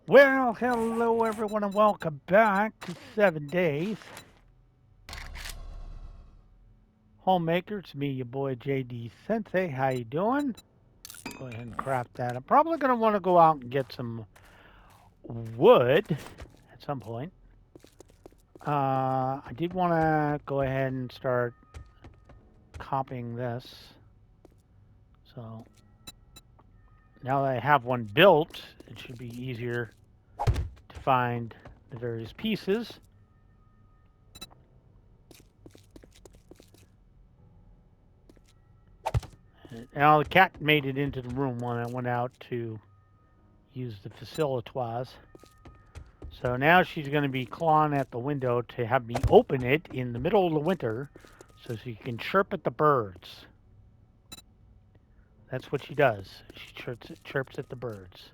Well, hello everyone and welcome back to 7 Days. Homemaker, it's me, your boy JD Sensei. How you doing? Go ahead and craft that. I'm probably going to want to go out and get some wood at some point. I did want to go ahead and start copying this. So now that I have one built, it should be easier to find the various pieces. Now the cat made it into the room when I went out to use the facilitoires. So now she's going to be clawing at the window to have me open it in the middle of the winter so she can chirp at the birds. That's what she does. She chirps at the birds.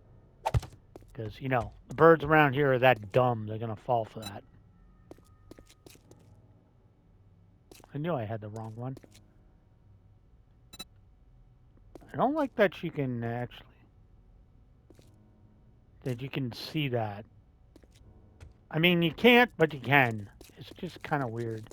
Because, you know, the birds around here are that dumb, they're going to fall for that. I knew I had the wrong one. I don't like that you can actually, that you can see that. I mean, you can't, but you can. It's just kind of weird.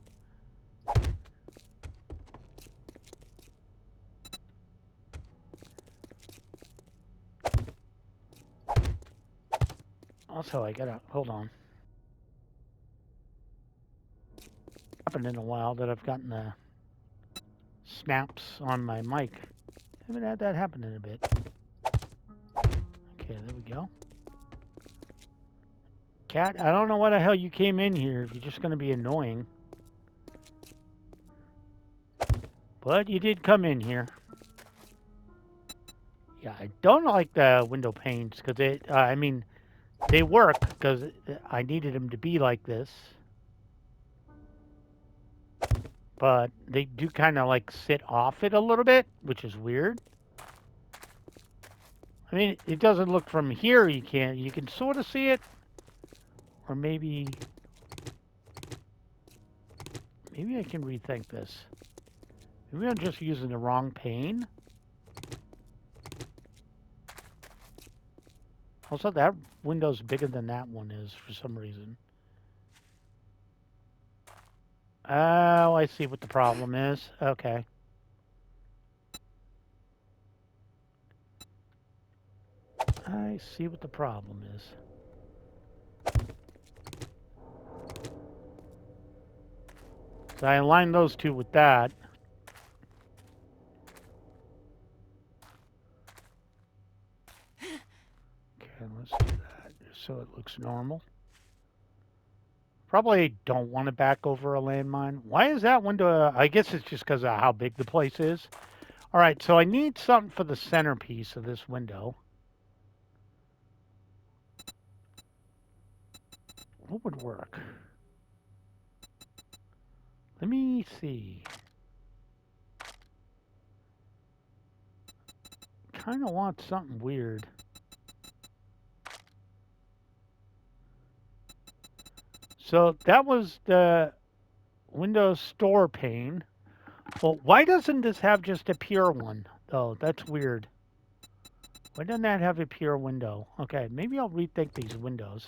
Also, I gotta, hold on. Happened in a while that I've gotten the snaps on my mic. Haven't had that happen in a bit. Okay, there we go. Cat, I don't know why the hell you came in here if you're just going to be annoying. But you did come in here. Yeah, I don't like the window panes because they work because I needed them to be like this. But they do kind of like sit off it a little bit, which is weird. I mean, it doesn't look from here. You can sort of see it, or maybe I can rethink this. Maybe I'm just using the wrong pane. Also, that window's bigger than that one is for some reason. Oh, I see what the problem is. Okay. I see what the problem is. So I aligned those two with that. Okay, let's do that just so it looks normal. Probably don't want it back over a landmine. Why is that window? I guess it's just because of how big the place is. All right, so I need something for the centerpiece of this window. What would work? Let me see. Kind of want something weird. So that was the Windows Store pane. Well, why doesn't this have just a pure one, though? That's weird. Why doesn't that have a pure window? Okay, maybe I'll rethink these windows.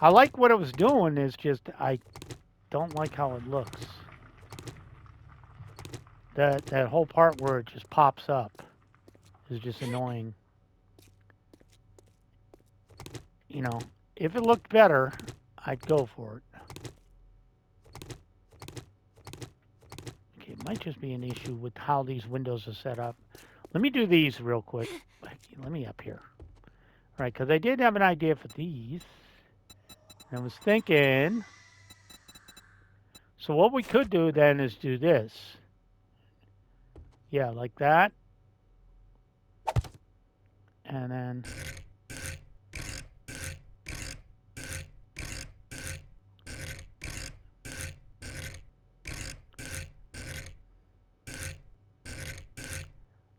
I like what it was doing, is just I don't like how it looks. That whole part where it just pops up is just annoying. You know, if it looked better, I'd go for it. Okay, it might just be an issue with how these windows are set up. Let me do these real quick. Let me up here. All right, because I did have an idea for these. I was thinking, so what we could do then is do this. Yeah, like that. And then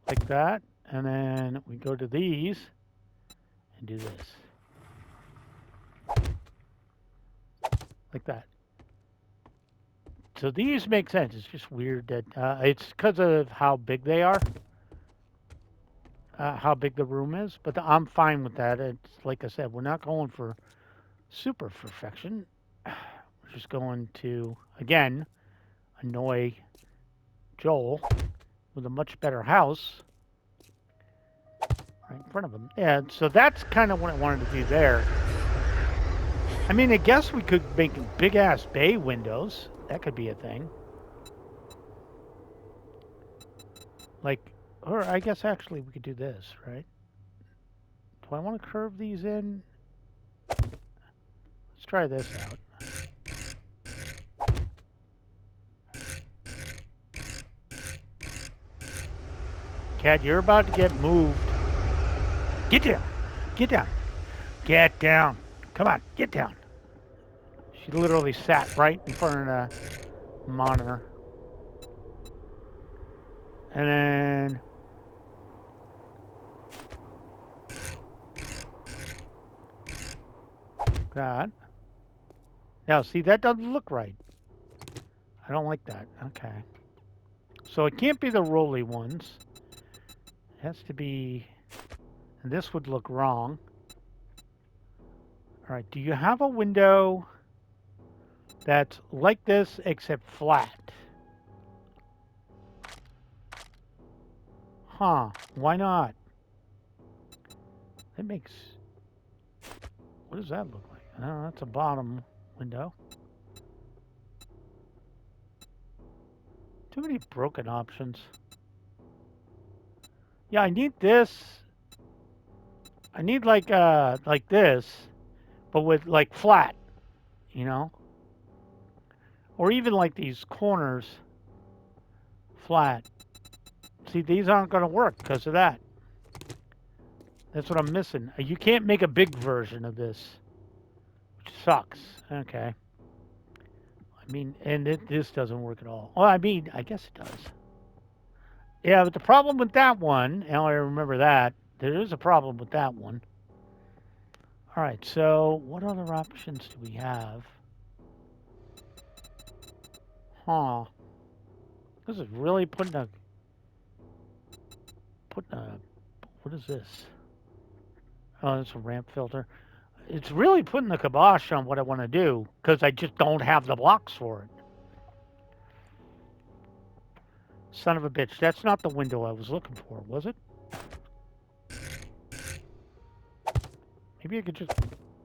like that. And then we go to these and do this. Like that. So these make sense. It's just weird that it's because of how big they are. how big the room is, but I'm fine with that. It's like I said, we're not going for super perfection. We're just going to, again, annoy Joel with a much better house right in front of him. Yeah, so that's kind of what I wanted to do there. I mean, I guess we could make big ass bay windows. That could be a thing. Like, or I guess actually we could do this, right? Do I want to curve these in? Let's try this out. Cat, you're about to get moved. Get down. Get down. Get down. Come on, get down. She literally sat right in front of the monitor. And then that. Now, see, that doesn't look right. I don't like that. Okay. So it can't be the rolly ones. It has to be... And this would look wrong. All right, do you have a window that's like this except flat? Huh, why not? That makes... What does that look like? Oh, that's a bottom window. Too many broken options. Yeah, I need this. I need like this, but with like flat, you know? Or even like these corners flat. See, these aren't going to work because of that. That's what I'm missing. You can't make a big version of this, which sucks. Okay. I mean, and this doesn't work at all. Well, I mean, I guess it does. Yeah, but the problem with that one, and I remember that, there is a problem with that one. All right, so what other options do we have? Huh. This is really putting a... What is this? Oh, it's a ramp filter. It's really putting the kibosh on what I want to do, because I just don't have the blocks for it. Son of a bitch. That's not the window I was looking for, was it? Maybe I could just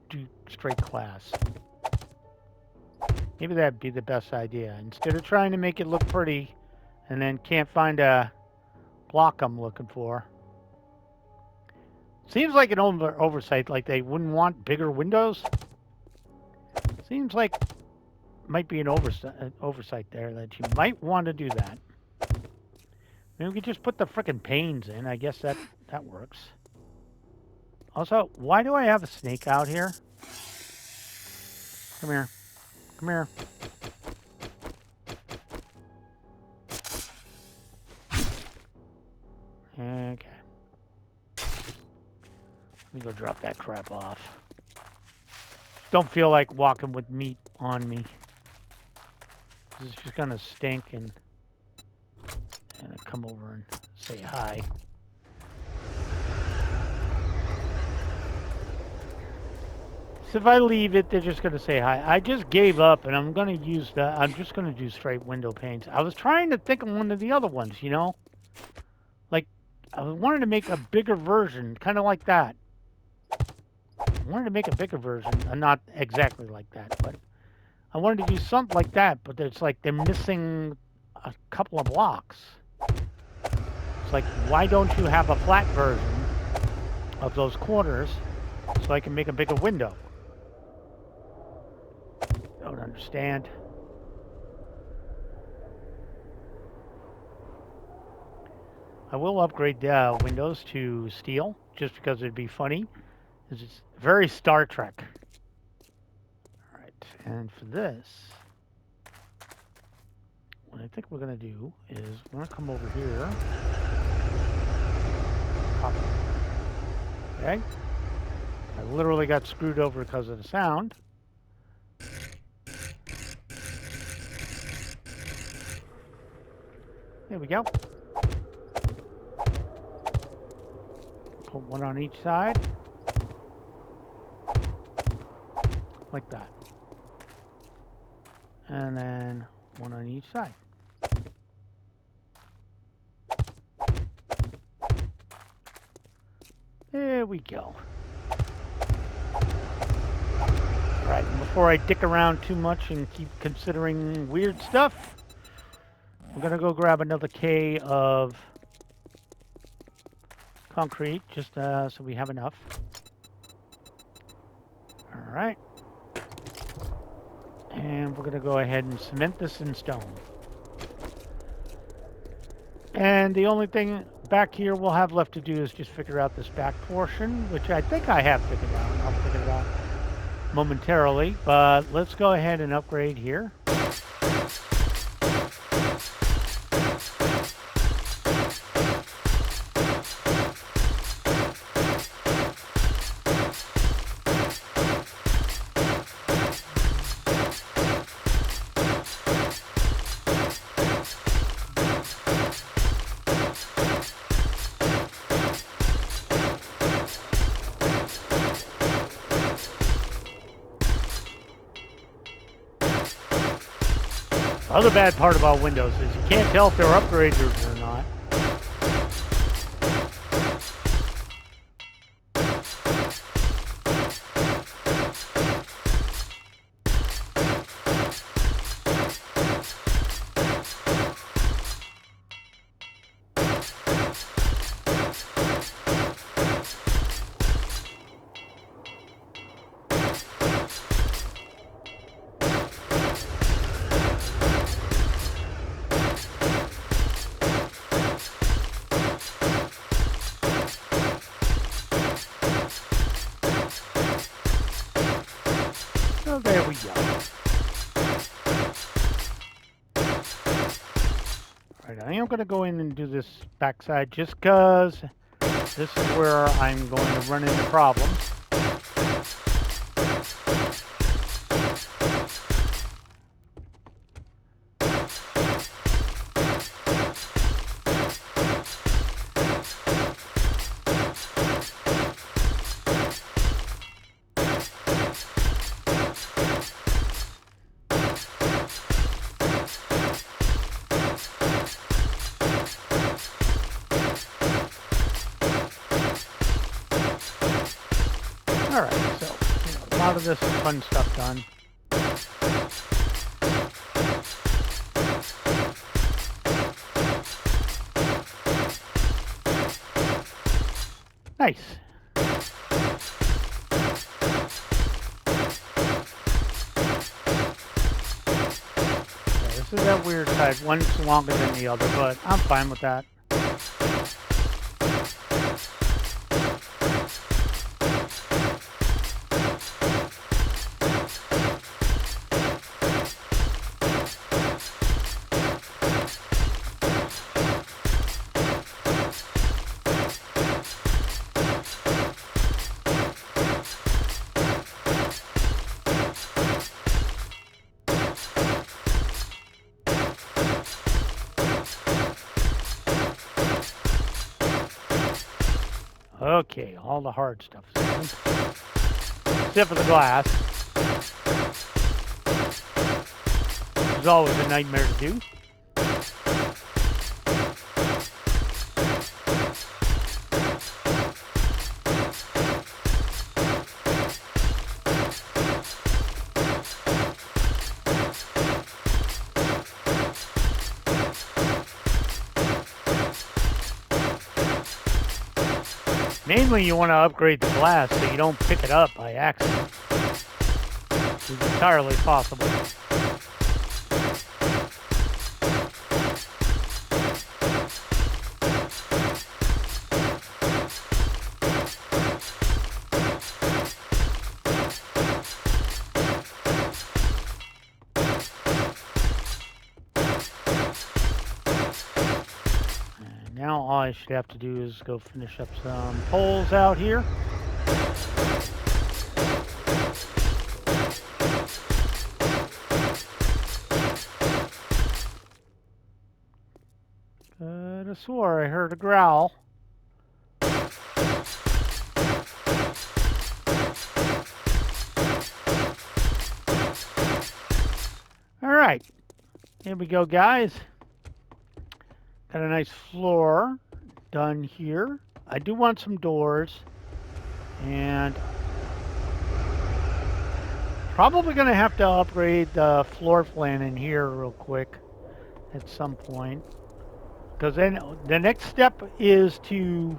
do straight class. Maybe that'd be the best idea. Instead of trying to make it look pretty and then can't find a block I'm looking for. Seems like an oversight, like they wouldn't want bigger windows. Seems like might be an oversight there that you might want to do that. Maybe we could just put the frickin' panes in. I guess that works. Also, why do I have a snake out here? Come here. Come here. Okay. Let me go drop that crap off. Don't feel like walking with meat on me. It's just gonna stink and I come over and say hi. So if I leave it, they're just gonna say hi. I just gave up and I'm gonna use that. I'm just gonna do straight window panes. I was trying to think of one of the other ones, you know? Like, I wanted to make a bigger version, kind of like that. I wanted to make a bigger version, not exactly like that, but I wanted to do something like that, but it's like they're missing a couple of blocks. It's like, why don't you have a flat version of those corners so I can make a bigger window? Don't understand. I will upgrade the windows to steel just because it'd be funny. It's very Star Trek. All right, and for this, what I think we're gonna do is we're gonna come over here. Copy. Okay. I literally got screwed over because of the sound. There we go. put one on each side. Like that. And then one on each side. There we go. Alright, before I dick around too much and keep considering weird stuff, we're going to go grab another K of concrete, just so we have enough. Alright. And we're going to go ahead and cement this in stone. And the only thing back here we'll have left to do is just figure out this back portion, which I think I have figured out. I'll figure it out momentarily, but let's go ahead and upgrade here. The other bad part about Windows is you can't tell if they're upgrades or not. So there we go. Alright, I am going to go in and do this backside just because this is where I'm going to run into problems. Alright, so a lot of this fun stuff done. Nice. Yeah, this is that weird side. One's longer than the other, but I'm fine with that. Okay, all the hard stuff is done. Except for the glass. It's always a nightmare to do. Mainly you want to upgrade the glass so you don't pick it up by accident. It's entirely possible. Now all I should have to do is go finish up some poles out here. I swore I heard a growl. right. Here we go, guys. Got a nice floor done here. I do want some doors. And probably going to have to upgrade the floor plan in here real quick at some point. Because then the next step is to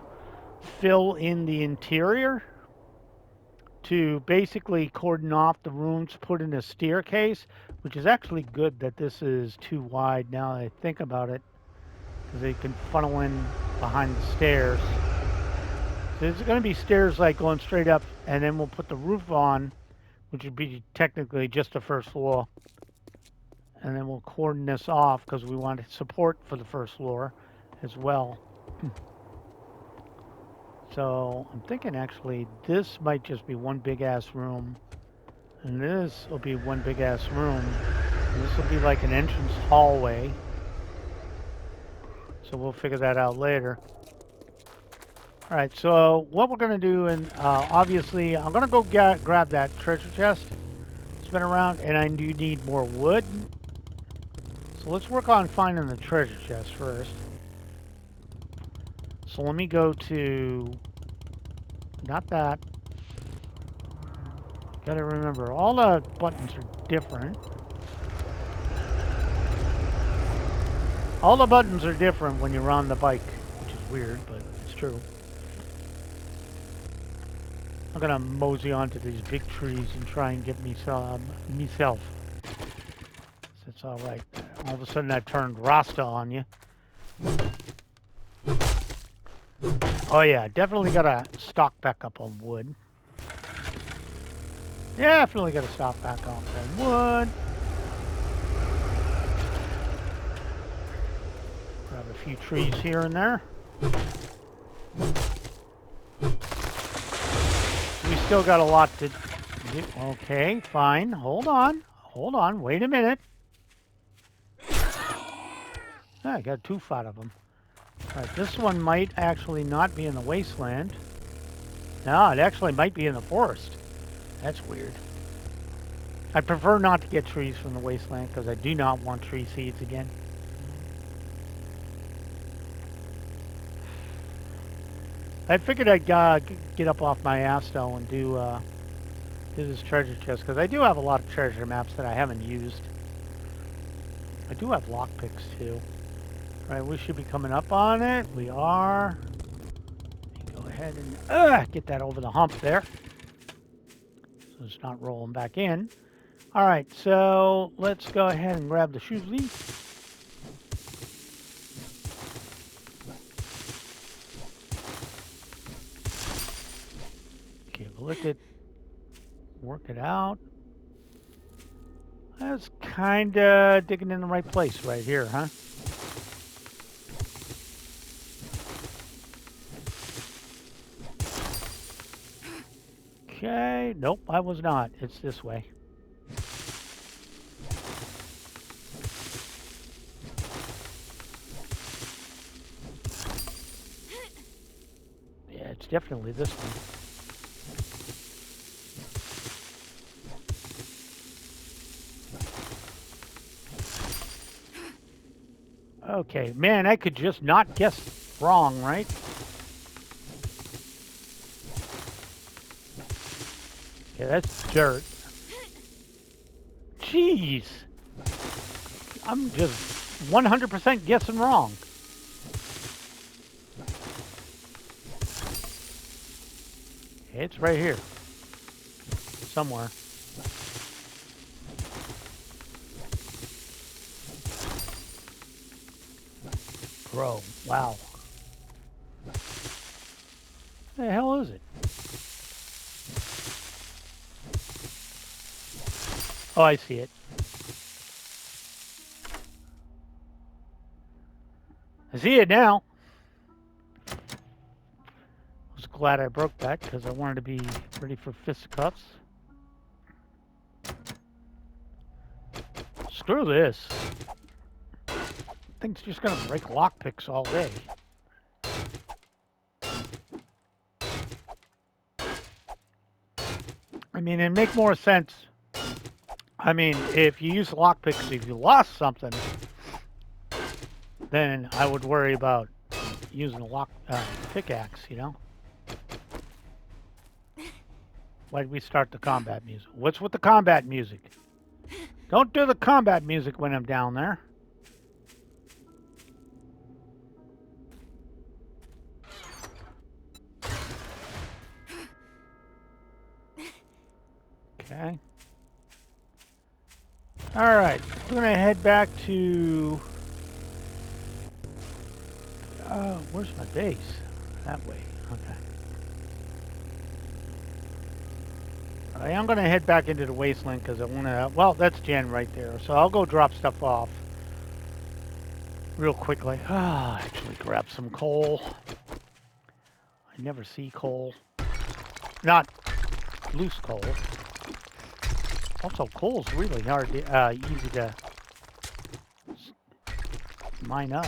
fill in the interior to basically cordon off the rooms, put in a staircase, which is actually good that this is too wide now that I think about it, because they can funnel in behind the stairs. So there's going to be stairs like going straight up, and then we'll put the roof on, which would be technically just the first floor. And then we'll cordon this off because we want support for the first floor as well. So I'm thinking actually this might just be one big ass room. And this will be one big ass room. And this will be like an entrance hallway. So we'll figure that out later. All right, so what we're going to do, and obviously I'm going to go grab that treasure chest. It's been around, and I do need more wood. So let's work on finding the treasure chest first. So let me go to, not that. Gotta remember, all the buttons are different. All the buttons are different when you're on the bike, which is weird, but it's true. I'm gonna mosey onto these big trees and try and get me myself. That's all right. All of a sudden I turned Rasta on you. Oh yeah, definitely gotta stock back up on wood. Definitely gotta stock back up on wood. Grab a few trees here and there. We still got a lot to do. Okay, fine. Hold on. Hold on. Wait a minute. I got 2 out of them. All right, this one might actually not be in the wasteland. No, it actually might be in the forest. That's weird. I prefer not to get trees from the wasteland because I do not want tree seeds again. I figured I'd get up off my ass though and do this treasure chest because I do have a lot of treasure maps that I haven't used. I do have lockpicks too. All right, we should be coming up on it. We are. Go ahead and get that over the hump there. So it's not rolling back in. All right, so let's go ahead and grab the shoe leaf. Okay, we'll look at, work it out. That's kind of digging in the right place right here, huh? Okay, nope, I was not. It's this way. Yeah, it's definitely this one. Okay, man, I could just not guess wrong, right? Okay, that's dirt. Jeez. I'm just 100% guessing wrong. It's right here. Somewhere. Bro, wow. What the hell is it? Oh, I see it. I see it now. I was glad I broke that because I wanted to be ready for fisticuffs. Screw this. Thing's just gonna break lockpicks all day. I mean, it'd make more sense I mean, if you use lockpicks, if you lost something, then I would worry about using a pickaxe, you know? Why did we start the combat music? What's with the combat music? Don't do the combat music when I'm down there. Okay. Alright, we're going to head back to... where's my base? That way. Okay. I am going to head back into the wasteland because I want to... Well, that's Jen right there. So I'll go drop stuff off real quickly. Actually grab some coal. I never see coal. Not loose coal. Also, coal's really hard, easy to mine up.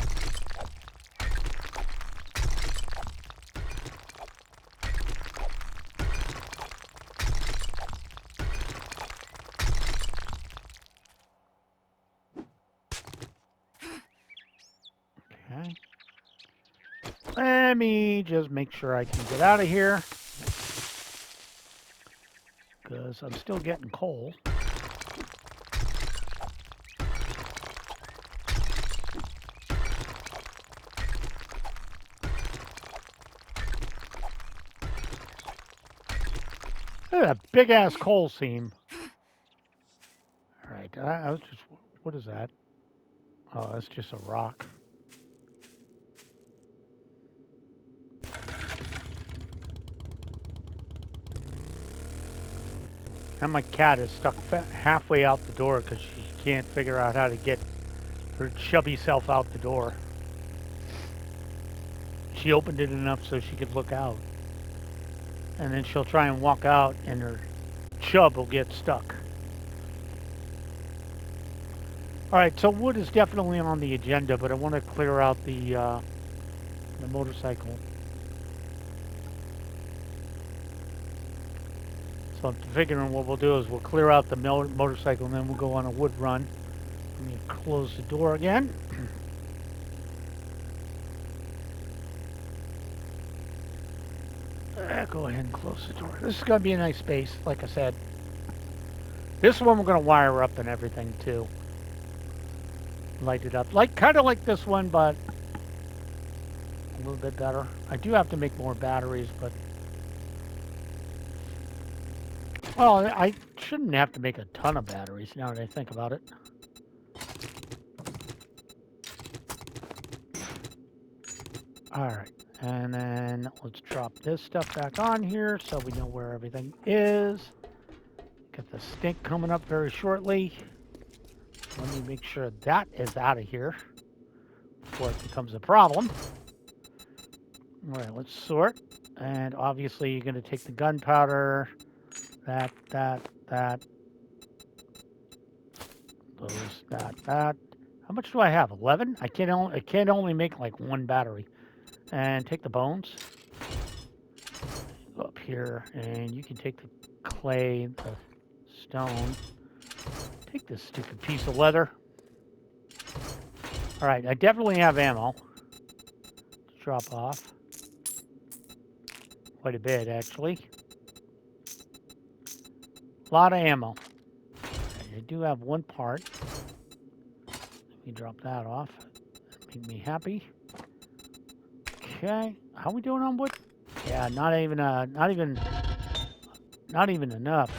Okay. Let me just make sure I can get out of here. Because I'm still getting coal. Look at that big ass coal seam. Alright, I was just... What is that? Oh, that's just a rock. And my cat is stuck halfway out the door because she can't figure out how to get her chubby self out the door. She opened it enough so she could look out. And then she'll try and walk out and her chub will get stuck. Alright, so wood is definitely on the agenda, but I want to clear out the motorcycle. So I'm figuring what we'll do is we'll clear out the motorcycle and then we'll go on a wood run. Let me close the door again. Go ahead and close the door. This is going to be a nice space, like I said. This one we're going to wire up and everything too. Light it up. Kind of like this one, but a little bit better. I do have to make more batteries, but... Well, I shouldn't have to make a ton of batteries now that I think about it. Alright, and then let's drop this stuff back on here so we know where everything is. Get the stink coming up very shortly. Let me make sure that is out of here before it becomes a problem. Alright, let's sort. And obviously you're going to take the gunpowder, that, those, that. How much do I have? 11? I can't only make like one battery. And take the bones. Go up here, and you can take the clay, the stone. Take this stupid piece of leather. Alright, I definitely have ammo. Drop off. Quite a bit, actually. A lot of ammo. I do have one part. Let me drop that off. Make me happy. Okay, how are we doing on wood? Yeah, not even enough.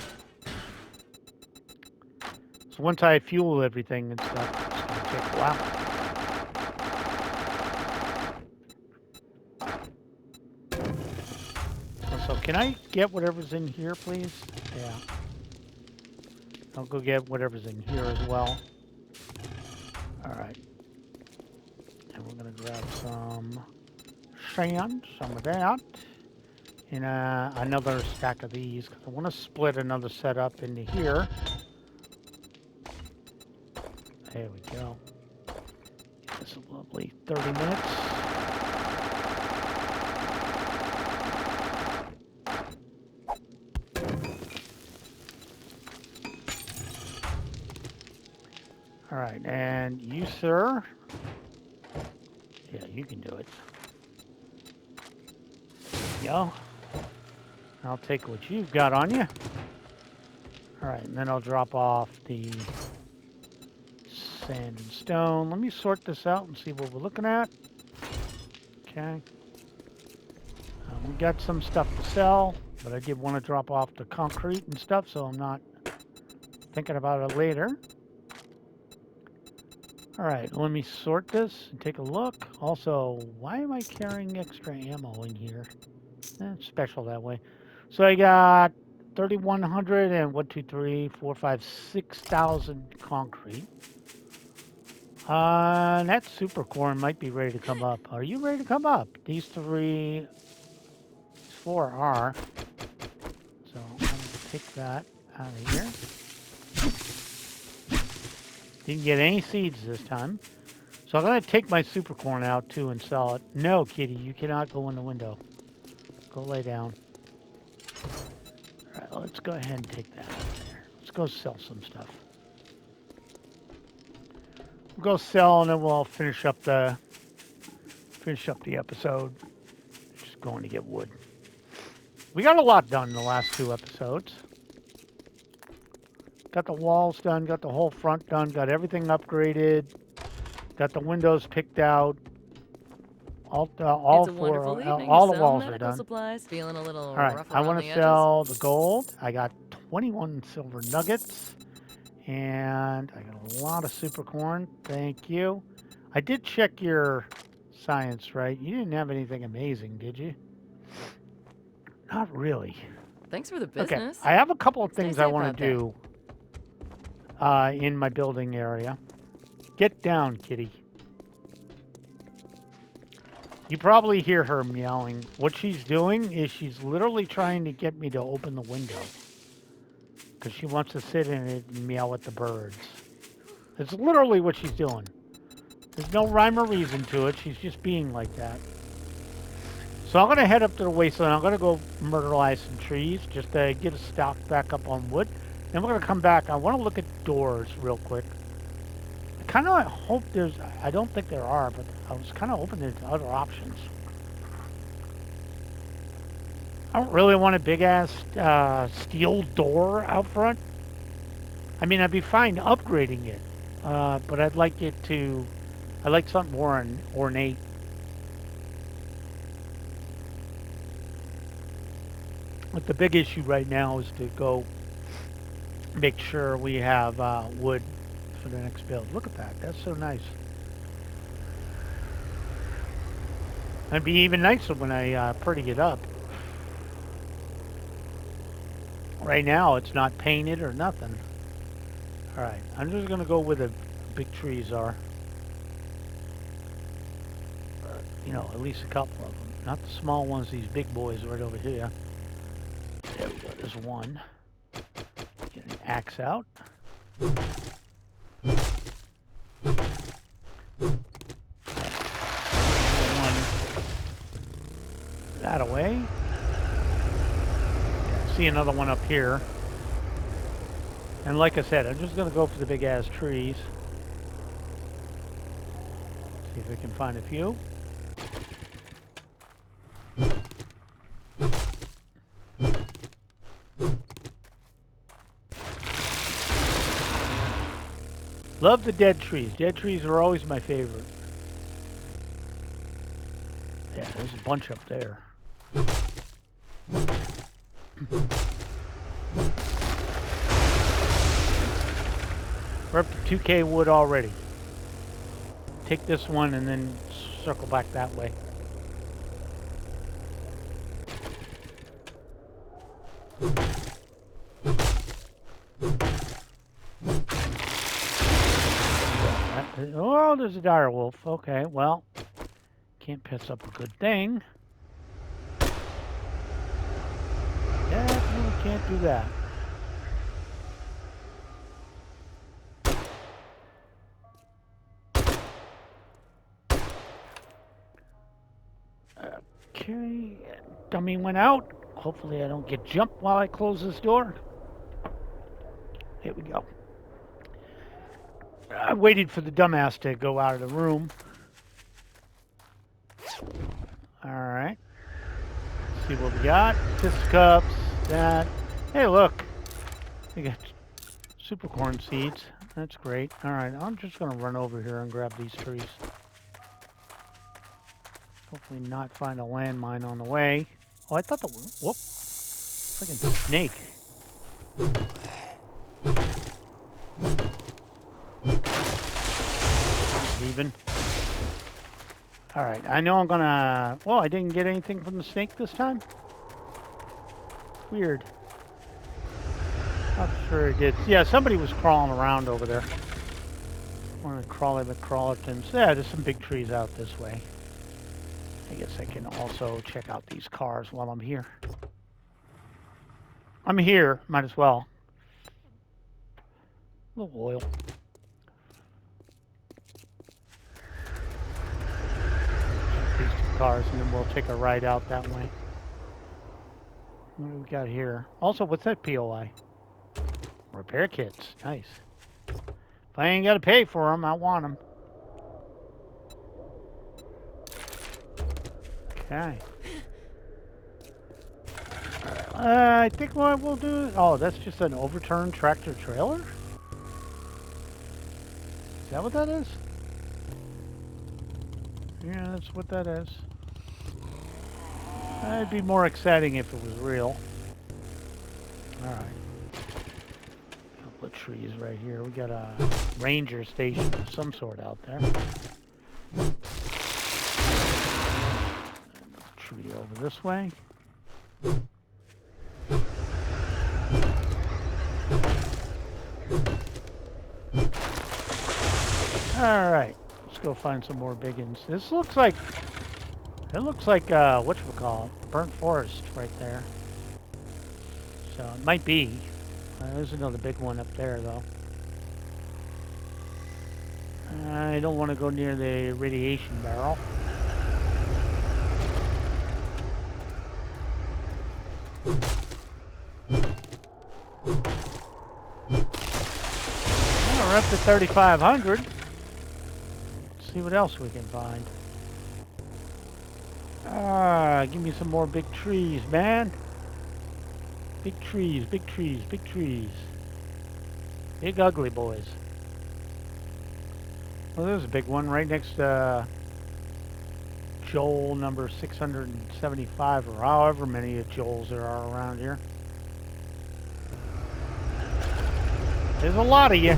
So once I fuel everything and stuff, it's gonna take a while. So can I get whatever's in here, please? Yeah. I'll go get whatever's in here as well. Alright. And we're gonna grab some sand, some of that, and another stack of these, because I want to split another set up into here. There we go. This is a lovely 30 minutes. All right, and you, sir. Yeah, you can do it. Yo. I'll take what you've got on you. All right, and then I'll drop off the sand and stone. Let me sort this out and see what we're looking at. Okay. We got some stuff to sell, but I did want to drop off the concrete and stuff, so I'm not thinking about it later. All right, let me sort this and take a look. Also, why am I carrying extra ammo in here? It's special that way. So I got 3,100 and 1, 2, 3, 4, 5, 6,000 concrete. That super corn might be ready to come up. Are you ready to come up? These 4 are. So I'm going to take that out of here. Didn't get any seeds this time. So I'm going to take my super corn out too and sell it. No, kitty, you cannot go in the window. Go lay down. All right, let's go ahead and take that out of there. Let's go sell some stuff. We'll go sell and then we'll finish up the episode. Just going to get wood. We got a lot done in the last 2 episodes. Got the walls done, got the whole front done, got everything upgraded, got the windows picked out. All It's a 4, wonderful evening all to the sell walls are medical done. supplies. Feeling a little All right, rough I around want the to edges? sell the gold. I got 21 silver nuggets, and I got a lot of super corn. Thank you. I did check your science, right? You didn't have anything amazing, did you? Not really. Thanks for the Okay, business. I have a couple of Stay things I safe want out to there. do in my building area. Get down, kitty. You probably hear her meowing. What she's doing is she's literally trying to get me to open the window. Because she wants to sit in it and meow at the birds. It's literally what she's doing. There's no rhyme or reason to it. She's just being like that. So I'm going to head up to the wasteland. I'm going to go myrtleize some trees just to get a stock back up on wood. Then we're going to come back. I want to look at doors real quick. I kind of hope there's... I don't think there are, but I was kind of hoping there's other options. I don't really want a big-ass steel door out front. I mean, I'd be fine upgrading it. But I'd like it to... I'd like something more ornate. But the big issue right now is to go make sure we have wood for the next build. Look at that. That's so nice. It'd be even nicer when I pretty it up. Right now, it's not painted or nothing. All right. I'm just going to go where the big trees are. You know, at least a couple of them. Not the small ones, these big boys right over here. There we go. There's one. Get an axe out. One that away. See another one up here. And like I said, I'm just going to go for the big ass trees. See if we can find a few. Love the dead trees. Dead trees are always my favorite. Yeah, there's a bunch up there. We're up to 2K wood already. Take this one and then circle back that way. Oh, there's a dire wolf. Okay, well, can't piss up a good thing. Definitely can't do that. Okay, dummy went out. Hopefully I don't get jumped while I close this door. Here we go. I waited for the dumbass to go out of the room. Alright. See what we got. Fist cups. That. Hey, look. We got super corn seeds. That's great. Alright, I'm just going to run over here and grab these trees. Hopefully not find a landmine on the way. Oh, I thought the... Whoop. Freaking snake. Leaving. Alright, I know I'm gonna... Well, I didn't get anything from the snake this time. Weird. Not sure it did. Yeah, somebody was crawling around over there. One of the crawly McCrawlertons. Yeah, there's some big trees out this way. I guess I can also check out these cars while I'm here. I'm here, might as well. A little oil. These two cars, and then we'll take a ride out that way. What do we got here? Also, what's that POI? Repair kits. Nice. If I ain't got to pay for them, I want them. Okay. I think what we'll do... Oh, that's just an overturned tractor trailer? Is that what that is? Yeah, that's what that is. It'd be more exciting if it was real. Alright. Couple of trees right here. We got a ranger station of some sort out there. Another tree over this way. Alright. Let's go find some more biggins. This looks like... It looks like, whatchamacallit, burnt forest right there. So, it might be. There's another big one up there, though. I don't want to go near the radiation barrel. Well, we're up to 3,500. Let's see what else we can find. Give me some more big trees, man. Big trees, big trees, big trees. Big ugly boys. Well, there's a big one right next to Joel number 675, or however many of Joels there are around here. There's a lot of you.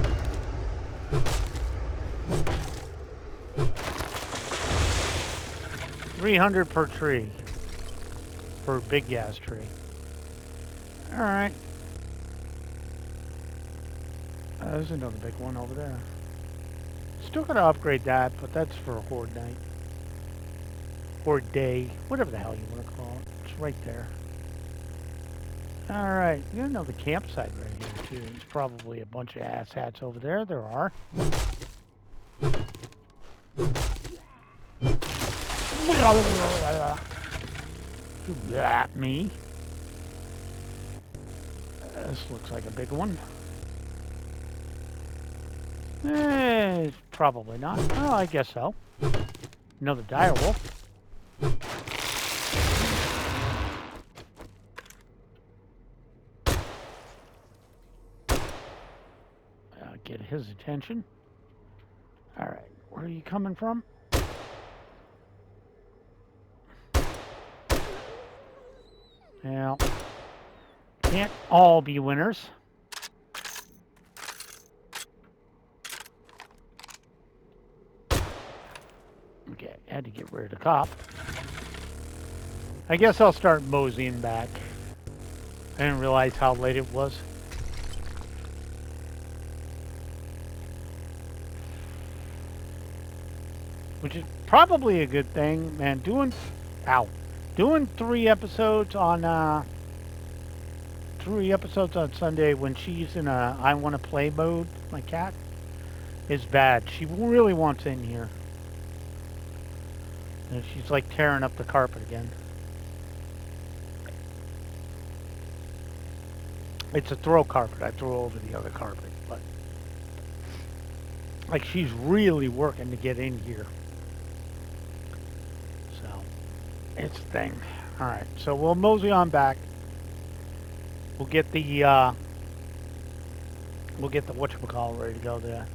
$300 per tree. Per big gas tree. Alright. There's another big one over there. Still gonna upgrade that, but that's for a horde night. Horde day. Whatever the hell you want to call it. It's right there. Alright. You got another campsite right here, too. There's probably a bunch of asshats over there. There are. At me. This looks like a big one. Probably not. Oh, I guess so. Another dire wolf. Get his attention. All right, where are you coming from? Well, can't all be winners. Okay, had to get rid of the cop. I guess I'll start moseying back. I didn't realize how late it was. Which is probably a good thing, man. Doing 3 episodes on Sunday when she's in a I want to play mode, my cat, is bad. She really wants in here. And she's like tearing up the carpet again. It's a throw carpet. I throw over the other carpet, but Like she's really working to get in here. So it's a thing. All right, so we'll mosey on back. We'll get the whatchamacallit ready to go there.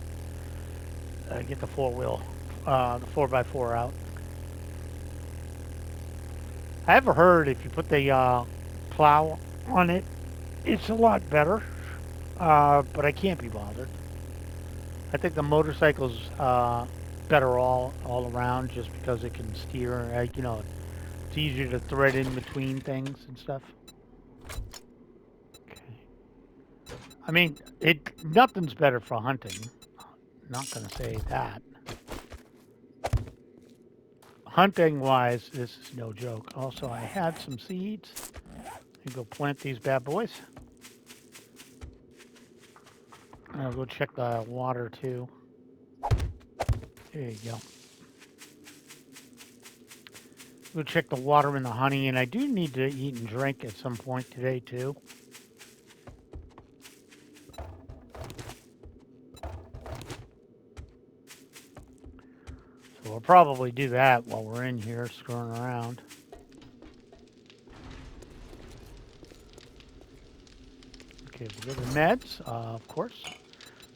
Get the the 4x4 out. I ever heard if you put the plow on it, it's a lot better. But I can't be bothered. I think the motorcycle's better all around just because it can steer. It's easier to thread in between things and stuff. Okay. I mean, nothing's better for hunting. Not gonna say that. Hunting wise, this is no joke. Also, I had some seeds. I go plant these bad boys. I'll go check the water too. There you go. Go check the water and the honey, and I do need to eat and drink at some point today too. So we'll probably do that while we're in here screwing around. Okay, we'll go to meds, of course.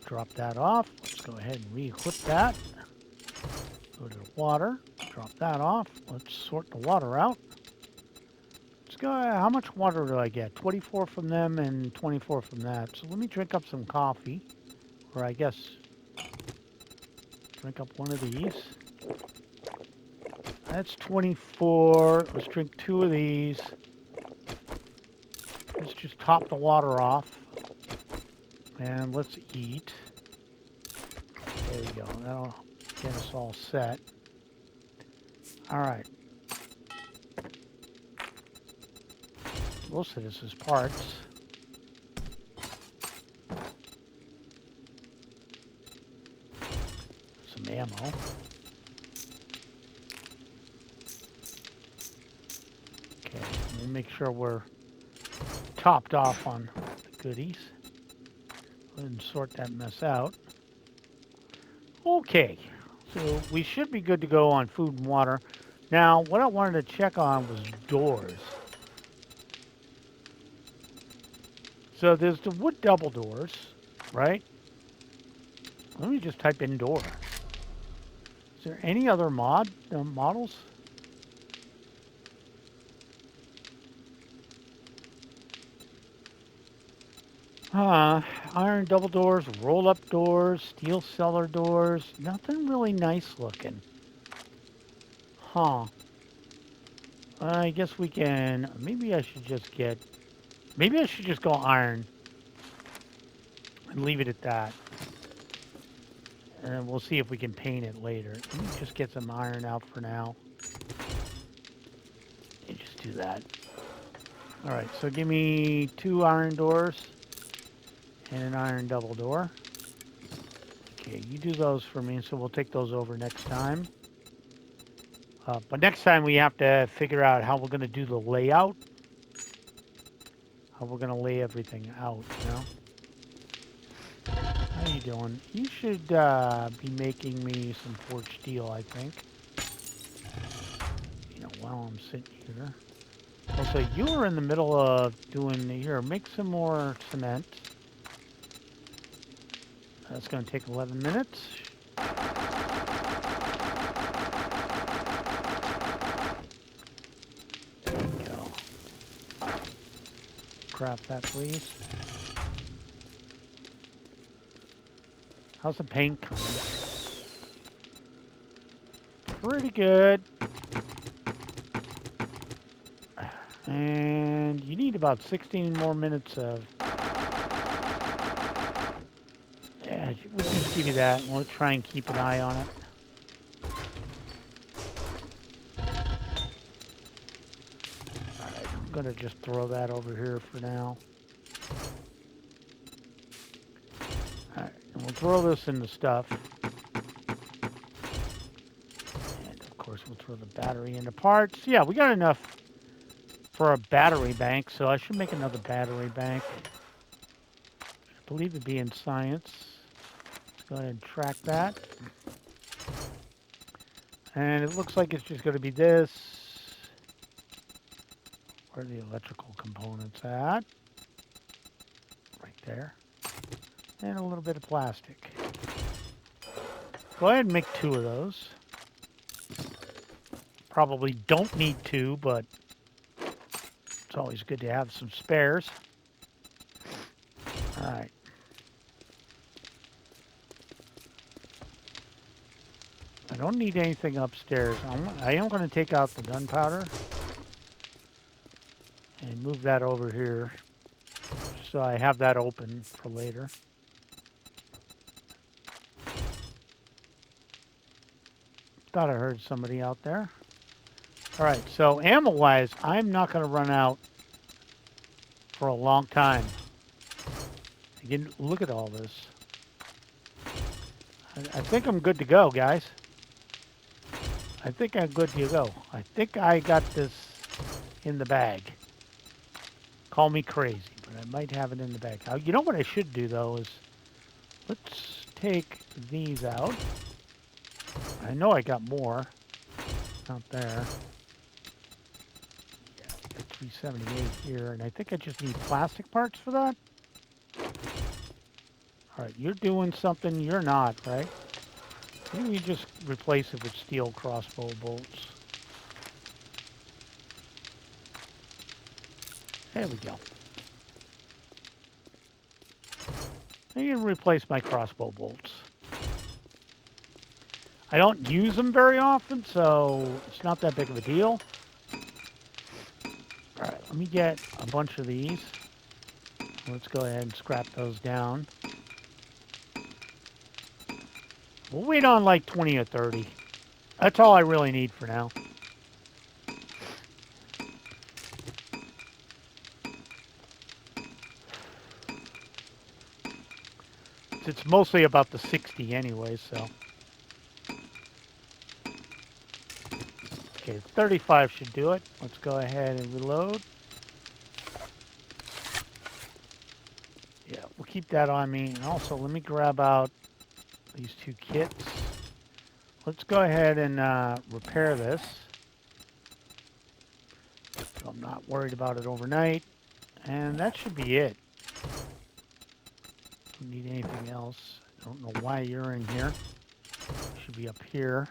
Drop that off. Let's go ahead and re-equip that. Go to the water. Drop that off. Let's sort the water out. Let's go. How much water do I get? 24 from them and 24 from that. So let me drink up some coffee. Or I guess drink up one of these. That's 24. Let's drink 2 of these. Let's just top the water off. And let's eat. There we go. That'll get us all set. All right. Most of this is parts. Some ammo. Okay, we'll make sure we're topped off on the goodies. Go ahead and sort that mess out. Okay, so we should be good to go on food and water. Now, what I wanted to check on was doors. So there's the wood double doors, right? Let me just type in door. Is there any other models? Iron double doors, roll-up doors, steel cellar doors. Nothing really nice looking. Huh. I guess we can... Maybe I should just get... Maybe I should just go iron. And leave it at that. And we'll see if we can paint it later. Let me just get some iron out for now. And just do that. Alright, so give me 2 iron doors. And an iron double door. Okay, you do those for me, so we'll take those over next time. But next time we have to figure out how we're going to do the layout. How we're going to lay everything out, you know? How you doing? You should be making me some forged steel, I think. You know, while I'm sitting here. Also, you were in the middle of doing... Here, make some more cement. That's going to take 11 minutes. There we go. Craft that, please. How's the paint coming? Pretty good. And you need about 16 more minutes of... Yeah, we'll just give you that. We'll try and keep an eye on it. Alright, I'm going to just throw that over here for now. Alright, and we'll throw this in the stuff. And of course we'll throw the battery into parts. Yeah, we got enough for a battery bank, so I should make another battery bank. I believe it'd be in science. go ahead and track that. And it looks like it's just going to be this. Where are the electrical components at? Right there. And a little bit of plastic. Go ahead and make 2 of those. Probably don't need 2, but it's always good to have some spares. All right. I don't need anything upstairs. I am going to take out the gunpowder and move that over here so I have that open for later. Thought I heard somebody out there. All right, so ammo-wise, I'm not going to run out for a long time. Again, look at all this. I think I'm good to go, guys. I think I'm good to go. I think I got this in the bag. Call me crazy, but I might have it in the bag. You know what I should do, though, is let's take these out. I know I got more out there. Yeah, I got 378 here, and I think I just need plastic parts for that. All right, you're doing something you're not, right? Maybe you just replace it with steel crossbow bolts. There we go. I can replace my crossbow bolts. I don't use them very often, so it's not that big of a deal. All right, let me get a bunch of these. Let's go ahead and scrap those down. We'll wait on like 20 or 30. That's all I really need for now. It's mostly about the 60 anyway, so. Okay, 35 should do it. Let's go ahead and reload. Yeah, we'll keep that on me. And also, let me grab out these 2 kits. Let's go ahead and repair this. So I'm not worried about it overnight. And that should be it. Don't need anything else. I don't know why you're in here. Should be up here.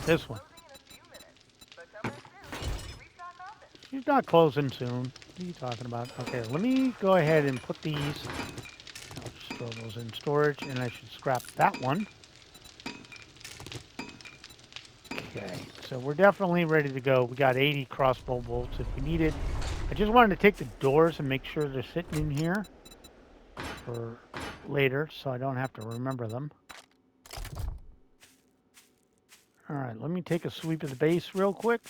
This one. She's not closing soon. What are you talking about? Okay, let me go ahead and put these. I'll just throw those in storage, and I should scrap that one. Okay, so we're definitely ready to go. We got 80 crossbow bolts if we need it. I just wanted to take the doors and make sure they're sitting in here for later, so I don't have to remember them. All right, let me take a sweep of the base real quick.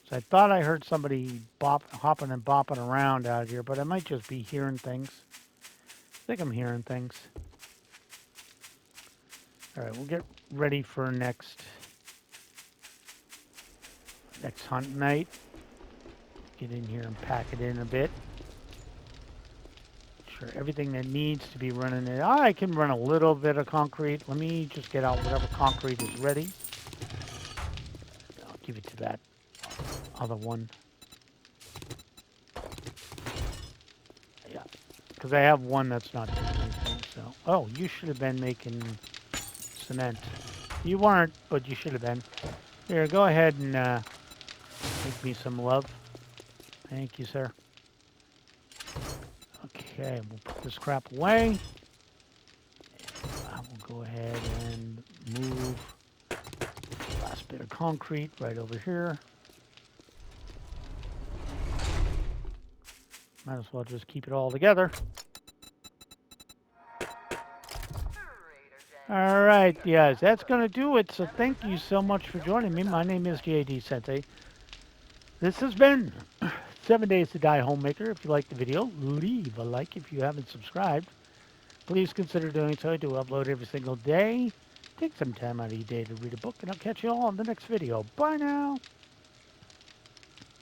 So I thought I heard somebody hopping and bopping around out here, but I might just be hearing things. I think I'm hearing things. All right, we'll get ready for next hunt night. Get in here and pack it in a bit. Sure, everything that needs to be running it. I can run a little bit of concrete. Let me just get out whatever concrete is ready. I'll give it to that other one. Yeah, because I have one that's not doing anything. So, oh, you should have been making cement. You weren't, but you should have been. Here, go ahead and make me some love. Thank you, sir. Okay, we'll put this crap away. I will go ahead and move the last bit of concrete right over here. Might as well just keep it all together. All right, guys, that's going to do it. So thank you so much for joining me. My name is JD Sensei. This has been 7 Days to Die Homemaker. If you liked the video, leave a like. If you haven't subscribed, please consider doing so. I do upload every single day. Take some time out of your day to read a book, and I'll catch you all in the next video. Bye now.